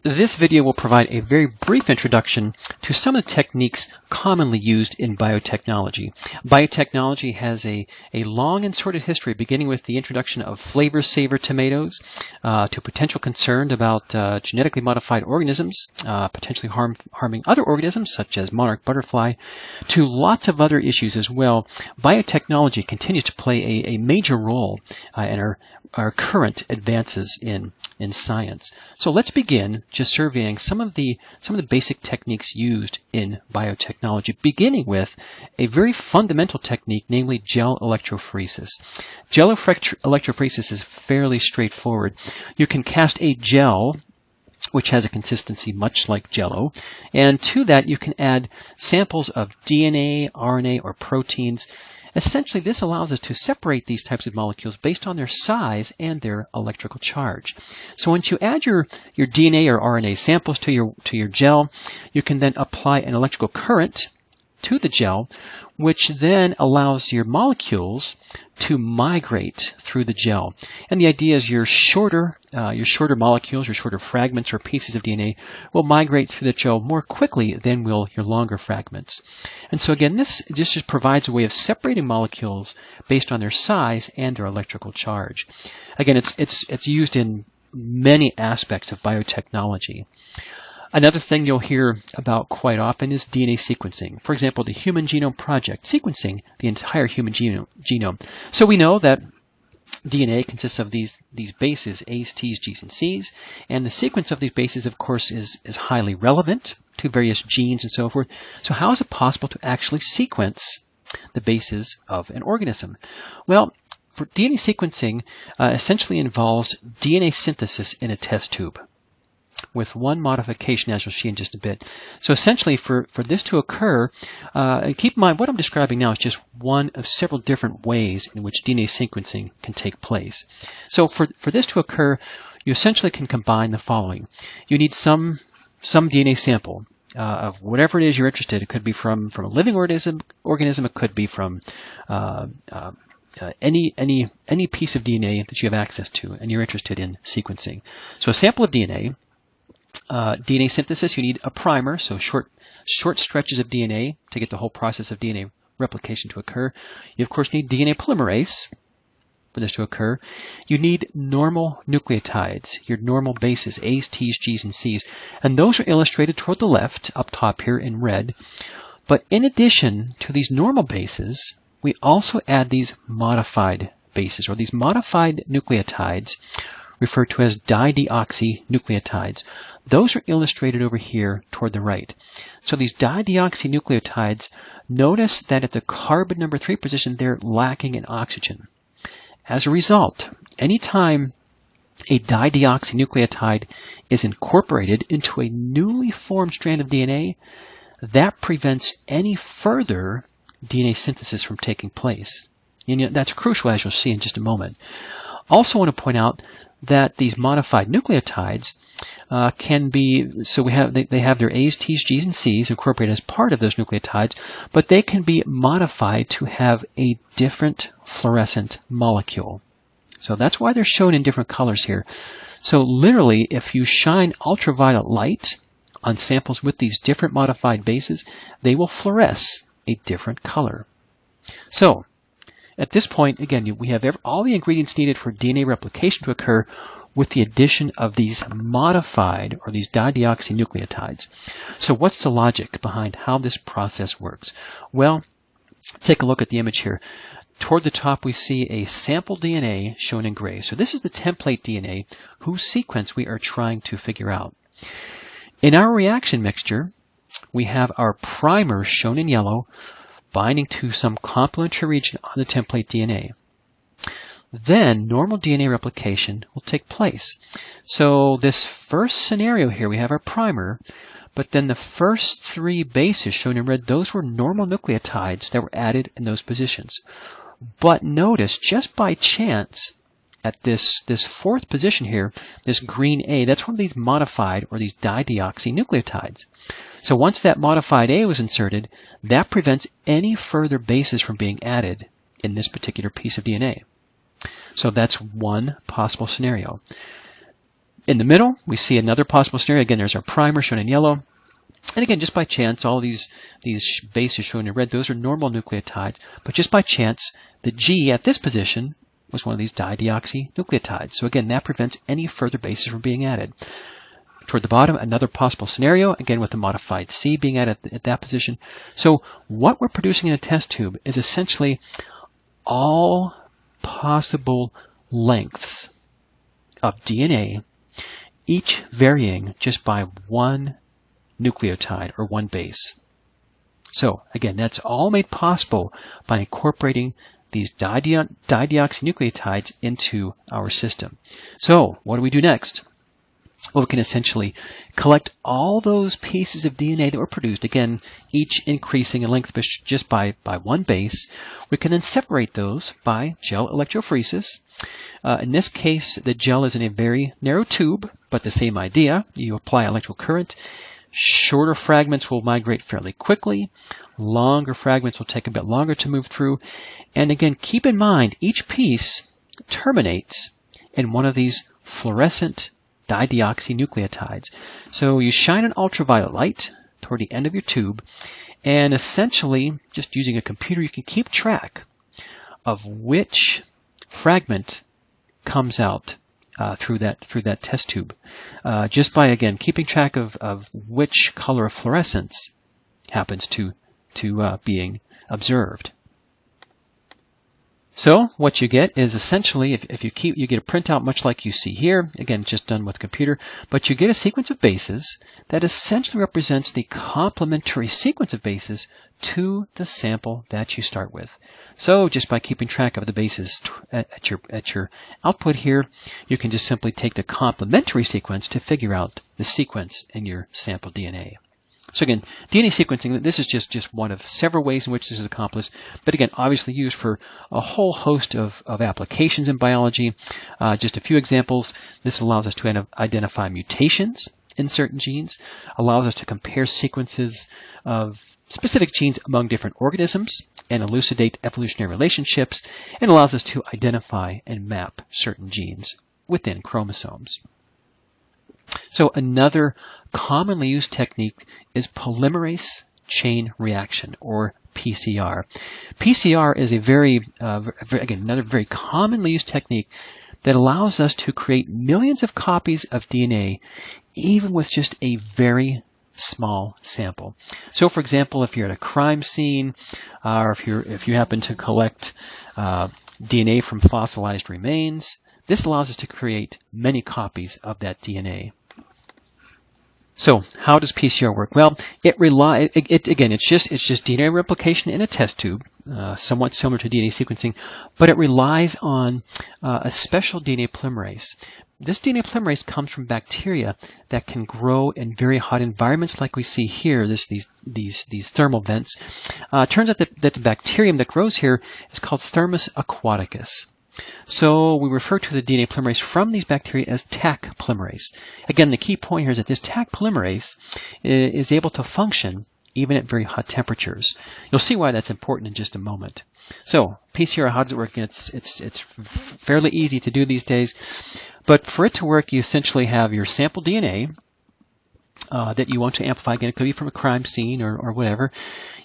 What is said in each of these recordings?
This video will provide a very brief introduction to some of the techniques commonly used in biotechnology. Biotechnology has a long and sordid history, beginning with the introduction of flavor-saver tomatoes to potential concern about genetically modified organisms, potentially harming other organisms such as monarch butterfly, to lots of other issues as well. Biotechnology continues to play a major role in our current advances in science. So let's begin just surveying some of the basic techniques used in biotechnology, beginning with a very fundamental technique, namely gel electrophoresis. Gel electrophoresis is fairly straightforward. You can cast a gel which has a consistency much like Jell-O, and to that you can add samples of DNA, RNA, or proteins. Essentially, this allows us to separate these types of molecules based on their size and their electrical charge. So once you add your DNA or RNA samples to your gel, you can then apply an electrical current to the gel, which then allows your molecules to migrate through the gel. And the idea is your shorter molecules, your shorter fragments or pieces of DNA will migrate through the gel more quickly than will your longer fragments. And so again, this just provides a way of separating molecules based on their size and their electrical charge. Again, it's used in many aspects of biotechnology. Another thing you'll hear about quite often is DNA sequencing. For example, the Human Genome Project, sequencing the entire human genome. So we know that DNA consists of these bases, A's, T's, G's, and C's, and the sequence of these bases, of course, is highly relevant to various genes and so forth. So how is it possible to actually sequence the bases of an organism? Well, for DNA sequencing essentially involves DNA synthesis in a test tube, with one modification, as you'll see in just a bit. So essentially, for this to occur, keep in mind what I'm describing now is just one of several different ways in which DNA sequencing can take place. So for this to occur, you essentially can combine the following. You need some DNA sample of whatever it is you're interested in. It could be from a living organism. It could be from any piece of DNA that you have access to and you're interested in sequencing. So a sample of DNA. DNA synthesis, you need a primer, so short stretches of DNA to get the whole process of DNA replication to occur. You, of course, need DNA polymerase for this to occur. You need normal nucleotides, your normal bases, A's, T's, G's, and C's. And those are illustrated toward the left, up top here in red. But in addition to these normal bases, we also add these modified bases, or these modified nucleotides, referred to as dideoxynucleotides. Those are illustrated over here toward the right. So these dideoxynucleotides, notice that at the carbon number 3 position, they're lacking in oxygen. As a result, anytime a dideoxynucleotide is incorporated into a newly formed strand of DNA, that prevents any further DNA synthesis from taking place. And that's crucial, as you'll see in just a moment. Also want to point out that these modified nucleotides can be, so they have their A's, T's, G's, and C's incorporated as part of those nucleotides, but they can be modified to have a different fluorescent molecule. So that's why they're shown in different colors here. So literally, if you shine ultraviolet light on samples with these different modified bases, they will fluoresce a different color. So at this point, again, we have all the ingredients needed for DNA replication to occur with the addition of these modified or these dideoxynucleotides. So what's the logic behind how this process works? Well, take a look at the image here. Toward the top, we see a sample DNA shown in gray. So this is the template DNA whose sequence we are trying to figure out. In our reaction mixture, we have our primer shown in yellow, binding to some complementary region on the template DNA. Then normal DNA replication will take place. So this first scenario here, we have our primer, but then the first 3 bases shown in red, those were normal nucleotides that were added in those positions. But notice, just by chance, at this 4th position here, this green A, that's one of these modified or these dideoxynucleotides. So once that modified A was inserted, that prevents any further bases from being added in this particular piece of DNA. So that's one possible scenario. In the middle, we see another possible scenario. Again, there's our primer shown in yellow. And again, just by chance, all these bases shown in red, those are normal nucleotides. But just by chance, the G at this position was one of these dideoxynucleotides. So again, that prevents any further bases from being added. Toward the bottom, another possible scenario, again with the modified C being added at that position. So what we're producing in a test tube is essentially all possible lengths of DNA, each varying just by one nucleotide or one base. So again, that's all made possible by incorporating these dideoxynucleotides into our system. So what do we do next? Well, we can essentially collect all those pieces of DNA that were produced, again, each increasing in length just by one base. We can then separate those by gel electrophoresis. In this case, the gel is in a very narrow tube, but the same idea. You apply electrical current. Shorter fragments will migrate fairly quickly. Longer fragments will take a bit longer to move through. And again, keep in mind, each piece terminates in one of these fluorescent dideoxynucleotides. So you shine an ultraviolet light toward the end of your tube, and essentially, just using a computer, you can keep track of which fragment comes out through that test tube, just by, again, keeping track of which color of fluorescence happens to being observed. So what you get is essentially, if you get a printout much like you see here, again, just done with computer, but you get a sequence of bases that essentially represents the complementary sequence of bases to the sample that you start with. So just by keeping track of the bases at your output here, you can just simply take the complementary sequence to figure out the sequence in your sample DNA. So again, DNA sequencing, this is just one of several ways in which this is accomplished, but again, obviously used for a whole host of applications in biology. Just a few examples. This allows us to identify mutations in certain genes, allows us to compare sequences of specific genes among different organisms and elucidate evolutionary relationships, and allows us to identify and map certain genes within chromosomes. So another commonly used technique is polymerase chain reaction, or PCR. PCR is another very commonly used technique that allows us to create millions of copies of DNA, even with just a very small sample. So, for example, if you're at a crime scene, or if you happen to collect DNA from fossilized remains, this allows us to create many copies of that DNA. So how does PCR work? Well, it's just DNA replication in a test tube, somewhat similar to DNA sequencing, but it relies on a special DNA polymerase. This DNA polymerase comes from bacteria that can grow in very hot environments, like we see here. These thermal vents. It turns out that the bacterium that grows here is called Thermus aquaticus. So we refer to the DNA polymerase from these bacteria as Taq polymerase. Again, the key point here is that this Taq polymerase is able to function even at very hot temperatures. You'll see why that's important in just a moment. So PCR, how does it work? It's fairly easy to do these days, but for it to work, you essentially have your sample DNA that you want to amplify. Again, it could be from a crime scene or whatever.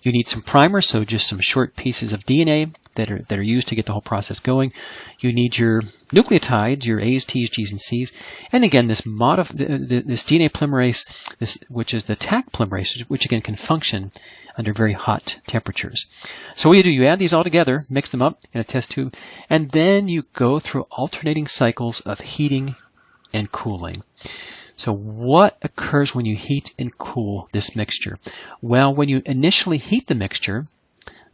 You need some primer, so just some short pieces of DNA that are used to get the whole process going. You need your nucleotides, your A's, T's, G's, and C's. And again, this DNA polymerase, which is the Taq polymerase, which again can function under very hot temperatures. So what you add these all together, mix them up in a test tube, and then you go through alternating cycles of heating and cooling. So what occurs when you heat and cool this mixture? Well, when you initially heat the mixture,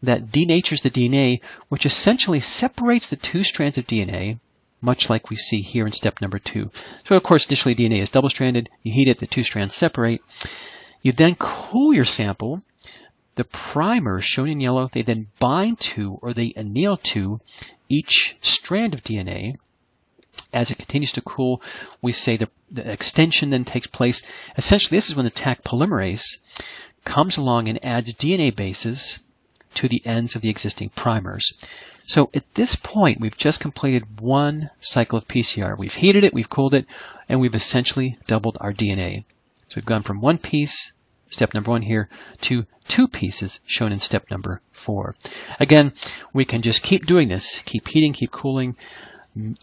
that denatures the DNA, which essentially separates the two strands of DNA, much like we see here in step number 2. So of course, initially DNA is double-stranded. You heat it, the two strands separate. You then cool your sample. The primers shown in yellow, they then bind to, or they anneal to, each strand of DNA. As it continues to cool, we say the extension then takes place. Essentially, this is when the Taq polymerase comes along and adds DNA bases to the ends of the existing primers. So at this point, we've just completed one cycle of PCR. We've heated it, we've cooled it, and we've essentially doubled our DNA. So we've gone from one piece, step number 1 here, to 2 pieces shown in step number 4. Again, we can just keep doing this, keep heating, keep cooling,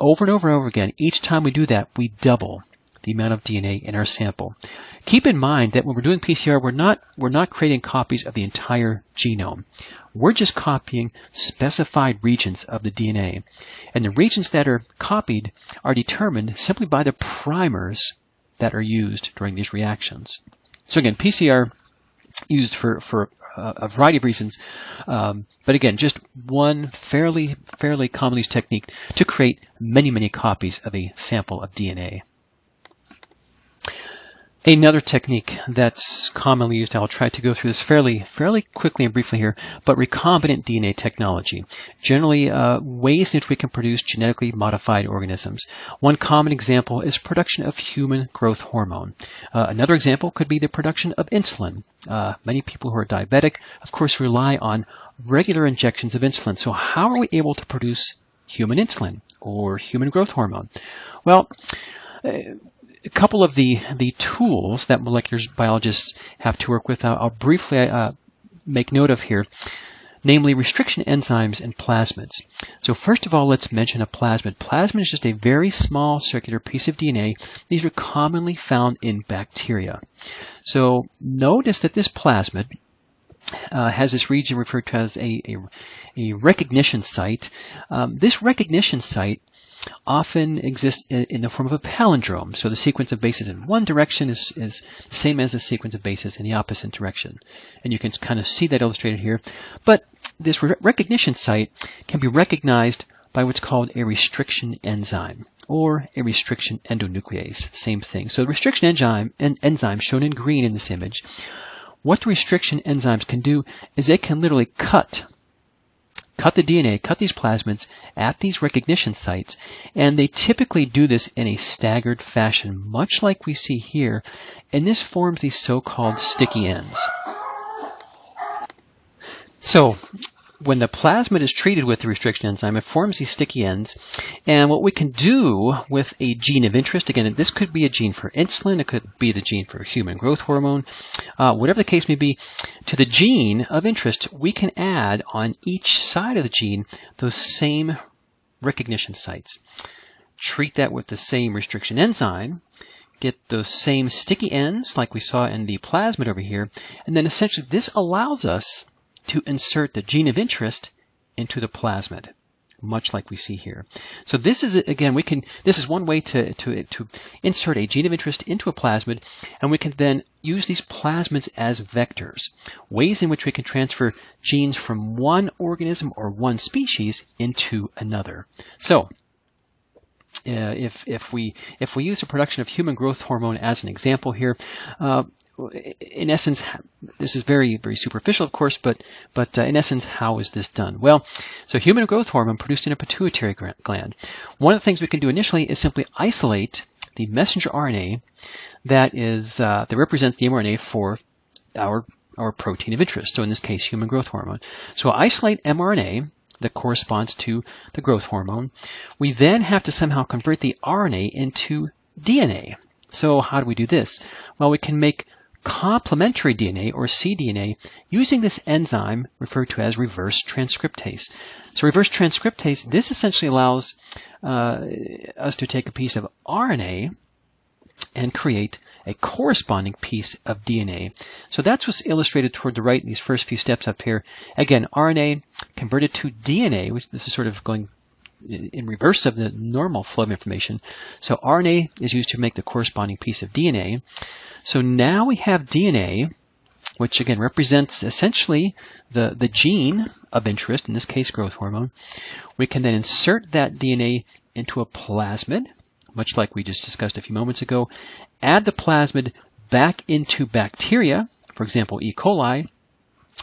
over and over and over again. Each time we do that, we double the amount of DNA in our sample. Keep in mind that when we're doing PCR, we're not creating copies of the entire genome. We're just copying specified regions of the DNA. And the regions that are copied are determined simply by the primers that are used during these reactions. So again, PCR used for a variety of reasons, but again, just one fairly commonly used technique to create many copies of a sample of DNA. Another technique that's commonly used, I'll try to go through this fairly quickly and briefly here, but recombinant DNA technology. Generally, ways in which we can produce genetically modified organisms. One common example is production of human growth hormone. Another example could be the production of insulin. Many people who are diabetic, of course, rely on regular injections of insulin. So how are we able to produce human insulin or human growth hormone? Well, a couple of the tools that molecular biologists have to work with, I'll briefly make note of here, namely restriction enzymes and plasmids. So first of all, let's mention a plasmid. Plasmid is just a very small circular piece of DNA. These are commonly found in bacteria. So notice that this plasmid has this region referred to as a recognition site. This recognition site often exists in the form of a palindrome. So the sequence of bases in one direction is the same as the sequence of bases in the opposite direction. And you can kind of see that illustrated here. But this recognition site can be recognized by what's called a restriction enzyme or a restriction endonuclease. Same thing. So the restriction enzyme shown in green in this image, what the restriction enzymes can do is they can literally cut the DNA, cut these plasmids at these recognition sites, and they typically do this in a staggered fashion, much like we see here, and this forms these so-called sticky ends. So when the plasmid is treated with the restriction enzyme, it forms these sticky ends, and what we can do with a gene of interest, again, this could be a gene for insulin, it could be the gene for human growth hormone, whatever the case may be, to the gene of interest, we can add on each side of the gene those same recognition sites. Treat that with the same restriction enzyme, get those same sticky ends like we saw in the plasmid over here, and then essentially this allows us to insert the gene of interest into the plasmid, much like we see here. So this is, again, this is one way to insert a gene of interest into a plasmid, and we can then use these plasmids as vectors, ways in which we can transfer genes from one organism or one species into another. So if we use the production of human growth hormone as an example here, in essence, this is very superficial, of course, but in essence, how is this done? Well, so human growth hormone produced in a pituitary gland. One of the things we can do initially is simply isolate the messenger RNA that represents the mRNA for our protein of interest. So in this case, human growth hormone. So isolate mRNA that corresponds to the growth hormone. We then have to somehow convert the RNA into DNA. So how do we do this? Well, we can make complementary DNA or cDNA using this enzyme referred to as reverse transcriptase. So reverse transcriptase, this essentially allows us to take a piece of RNA and create a corresponding piece of DNA. So that's what's illustrated toward the right in these first few steps up here. Again, RNA converted to DNA, which this is sort of going in reverse of the normal flow of information. So RNA is used to make the corresponding piece of DNA. So now we have DNA, which again represents essentially the gene of interest, in this case growth hormone. We can then insert that DNA into a plasmid, much like we just discussed a few moments ago, add the plasmid back into bacteria, for example, E. coli,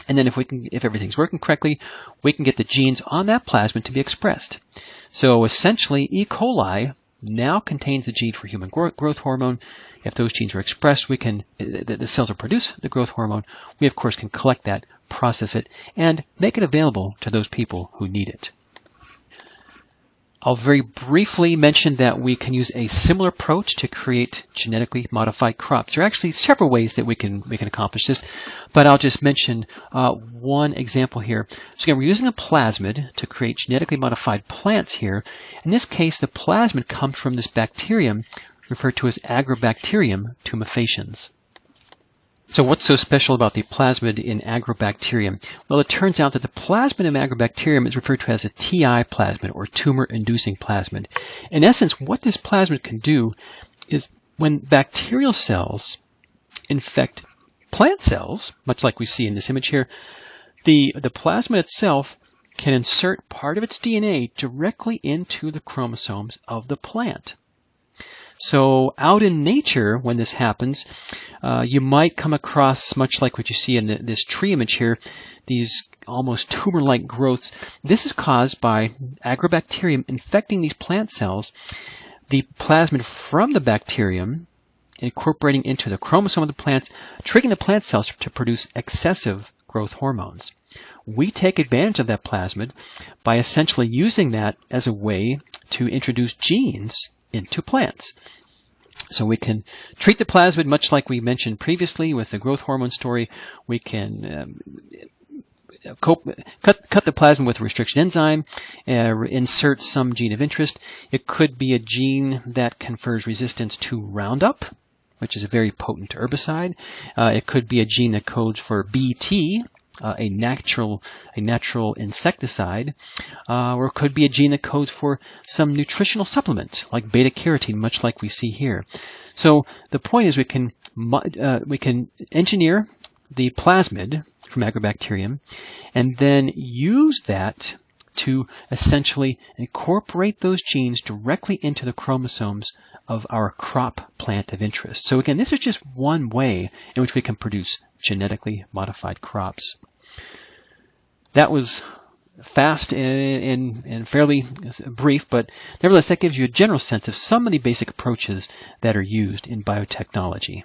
and then if everything's working correctly, we can get the genes on that plasmid to be expressed. So essentially, E. coli now contains the gene for human growth hormone. If those genes are expressed, the cells will produce the growth hormone. We, of course, can collect that, process it, and make it available to those people who need it. I'll very briefly mention that we can use a similar approach to create genetically modified crops. There are actually several ways that we can accomplish this, but I'll just mention one example here. So again, we're using a plasmid to create genetically modified plants here. In this case, the plasmid comes from this bacterium referred to as Agrobacterium tumefaciens. So what's so special about the plasmid in Agrobacterium? Well, it turns out that the plasmid in Agrobacterium is referred to as a TI plasmid, or tumor-inducing plasmid. In essence, what this plasmid can do is when bacterial cells infect plant cells, much like we see in this image here, the plasmid itself can insert part of its DNA directly into the chromosomes of the plant. So out in nature, when this happens, you might come across, much like what you see in this tree image here, these almost tumor-like growths. This is caused by Agrobacterium infecting these plant cells, the plasmid from the bacterium incorporating into the chromosome of the plants, triggering the plant cells to produce excessive growth hormones. We take advantage of that plasmid by essentially using that as a way to introduce genes into plants. So we can treat the plasmid much like we mentioned previously with the growth hormone story. We can cut the plasmid with a restriction enzyme, insert some gene of interest. It could be a gene that confers resistance to Roundup, which is a very potent herbicide. It could be a gene that codes for BT, a natural insecticide, or it could be a gene that codes for some nutritional supplement like beta carotene, much like we see here. So the point is we can engineer the plasmid from Agrobacterium and then use that to essentially incorporate those genes directly into the chromosomes of our crop plant of interest. So again, this is just one way in which we can produce genetically modified crops. That was fast and fairly brief, but nevertheless that gives you a general sense of some of the basic approaches that are used in biotechnology.